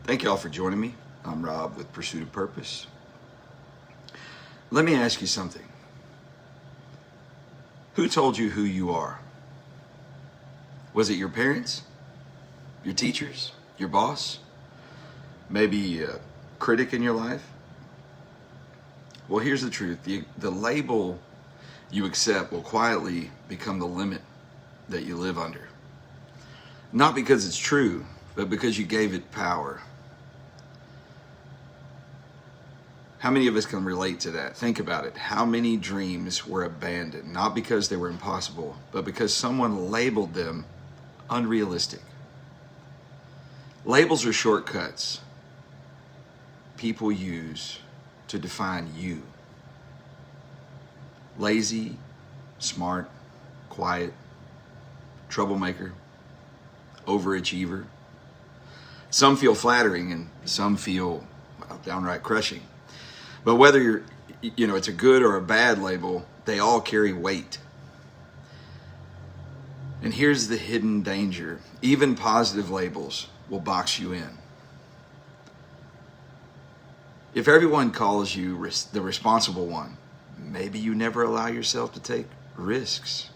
Thank you all for joining me. I'm Rob with Pursuit of Purpose. Let me ask you something. Who told you who you are? Was it your parents? Your teachers? Your boss? Maybe a critic in your life? Well, here's the truth. The label you accept will quietly become the limit that you live under. Not because it's true, but because you gave it power. How many of us can relate to that? Think about it. How many dreams were abandoned, not because they were impossible, but because someone labeled them unrealistic? Labels are shortcuts people use to define you. Lazy, smart, quiet, troublemaker, overachiever. Some feel flattering and some feel, well, downright crushing. But whether it's a good or a bad label, they all carry weight. And here's the hidden danger. Even positive labels will box you in. If everyone calls you the responsible one, maybe you never allow yourself to take risks.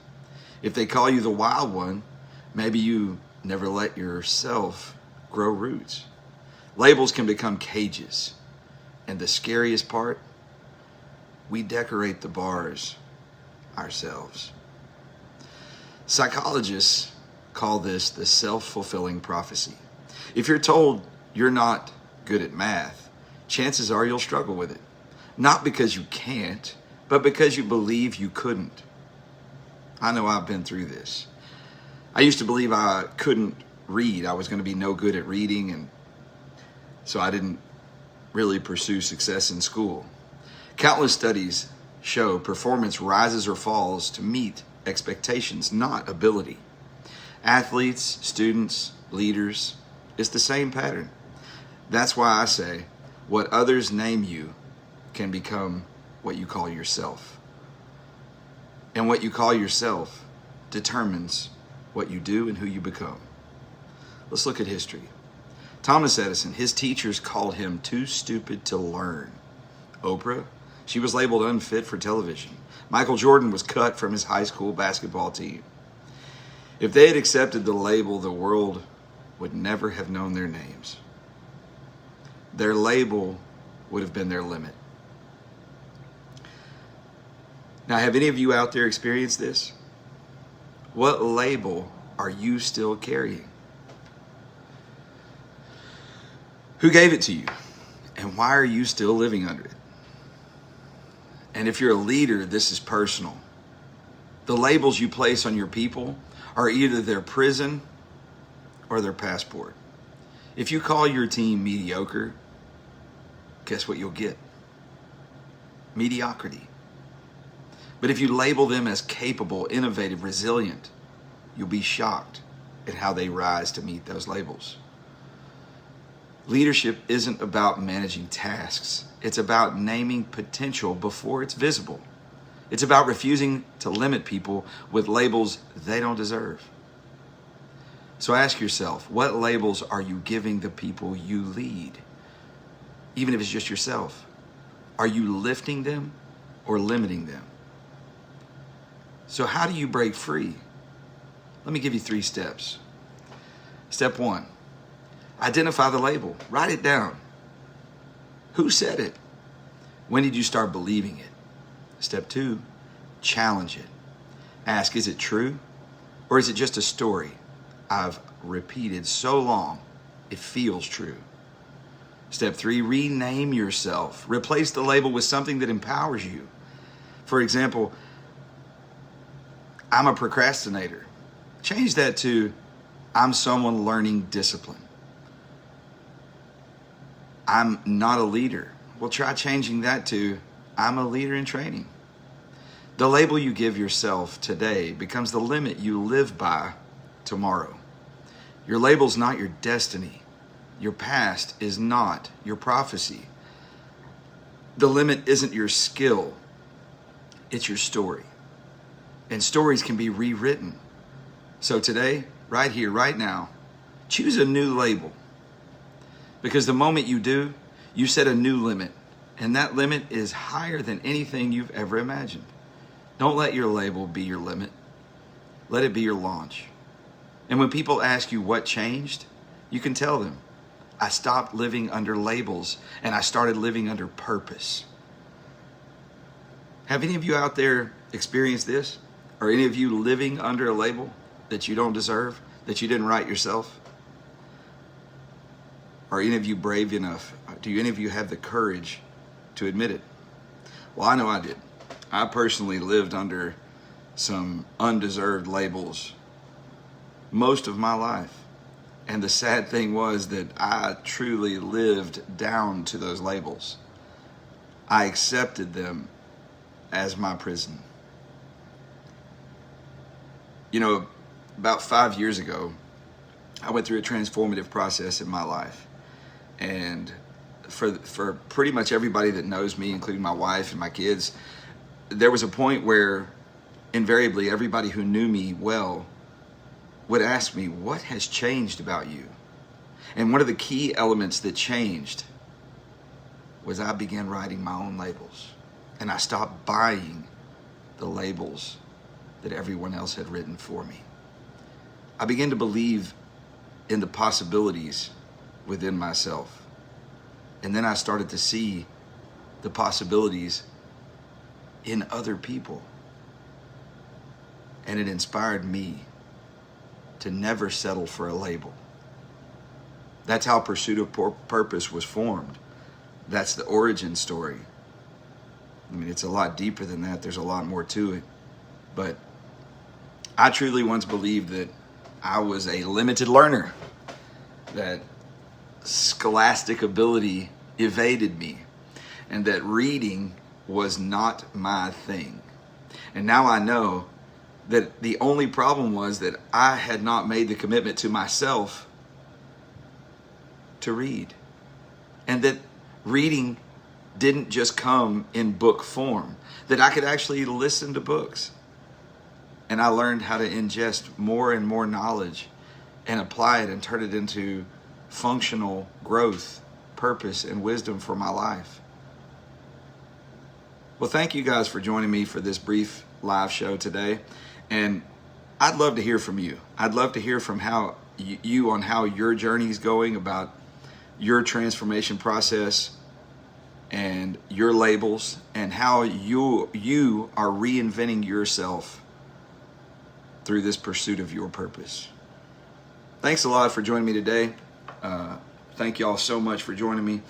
If they call you the wild one, maybe you never let yourself grow roots. Labels can become cages. And the scariest part, we decorate the bars ourselves. Psychologists call this the self-fulfilling prophecy. If you're told you're not good at math, chances are you'll struggle with it. Not because you can't, but because you believe you couldn't. I know I've been through this. I used to believe I couldn't read. I was going to be no good at reading, and so I didn't really pursue success in school. Countless studies show performance rises or falls to meet expectations, not ability. Athletes, students, leaders, it's the same pattern. That's why I say what others name you can become what you call yourself. And what you call yourself determines what you do and who you become. Let's look at history. Thomas Edison, his teachers called him too stupid to learn. Oprah, she was labeled unfit for television. Michael Jordan was cut from his high school basketball team. If they had accepted the label, the world would never have known their names. Their label would have been their limit. Now, have any of you out there experienced this? What label are you still carrying? Who gave it to you? And why are you still living under it? And if you're a leader, this is personal. The labels you place on your people are either their prison or their passport. If you call your team mediocre, guess what you'll get? Mediocrity. But if you label them as capable, innovative, resilient, you'll be shocked at how they rise to meet those labels. Leadership isn't about managing tasks. It's about naming potential before it's visible. It's about refusing to limit people with labels they don't deserve. So ask yourself, what labels are you giving the people you lead? Even if it's just yourself. Are you lifting them or limiting them? So how do you break free? Let me give you 3 steps. Step 1. Identify the label. Write it down. Who said it? When did you start believing it? Step 2, challenge it. Ask, is it true? Or is it just a story I've repeated so long it feels true? Step 3, rename yourself. Replace the label with something that empowers you. For example, I'm a procrastinator. Change that to, I'm someone learning discipline. I'm not a leader. Well, try changing that to, I'm a leader in training. The label you give yourself today becomes the limit you live by tomorrow. Your label's not your destiny. Your past is not your prophecy. The limit isn't your skill. It's your story. And stories can be rewritten. So today, right here, right now, choose a new label. Because the moment you do, you set a new limit. And that limit is higher than anything you've ever imagined. Don't let your label be your limit. Let it be your launch. And when people ask you what changed, you can tell them, I stopped living under labels and I started living under purpose. Have any of you out there experienced this? Are any of you living under a label that you don't deserve, that you didn't write yourself? Are any of you brave enough? Do any of you have the courage to admit it? Well, I know I did. I personally lived under some undeserved labels most of my life. And the sad thing was that I truly lived down to those labels. I accepted them as my prison. You know, about 5 years ago, I went through a transformative process in my life. And for pretty much everybody that knows me, including my wife and my kids, there was a point where invariably everybody who knew me well would ask me, what has changed about you? And one of the key elements that changed was I began writing my own labels. And I stopped buying the labels that everyone else had written for me. I began to believe in the possibilities within myself. And then I started to see the possibilities in other people. And it inspired me to never settle for a label. That's how Pursuit of Purpose was formed. That's the origin story. I mean, it's a lot deeper than that. There's a lot more to it. But I truly once believed that I was a limited learner, that scholastic ability evaded me, and that reading was not my thing. And now I know that the only problem was that I had not made the commitment to myself to read. And that reading didn't just come in book form, that I could actually listen to books. And I learned how to ingest more and more knowledge and apply it and turn it into functional growth, purpose, and wisdom for my life. Well, thank you guys for joining me for this brief live show today. And I'd love to hear from you. I'd love to hear from how you on how your journey is going, about your transformation process and your labels, and how you are reinventing yourself through this pursuit of your purpose. Thanks a lot for joining me today. Thank you all so much for joining me.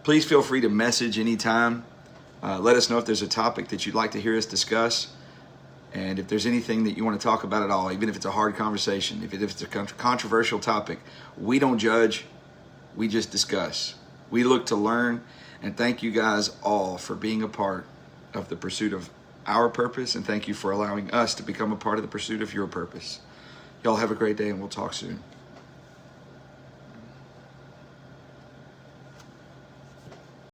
Please feel free to message anytime. Let us know if there's a topic that you'd like to hear us discuss. And if there's anything that you want to talk about at all, even if it's a hard conversation, if it's a controversial topic, we don't judge, we just discuss. We look to learn, and thank you guys all for being a part of the pursuit of our purpose, and thank you for allowing us to become a part of the pursuit of your purpose. Y'all have a great day, and we'll talk soon.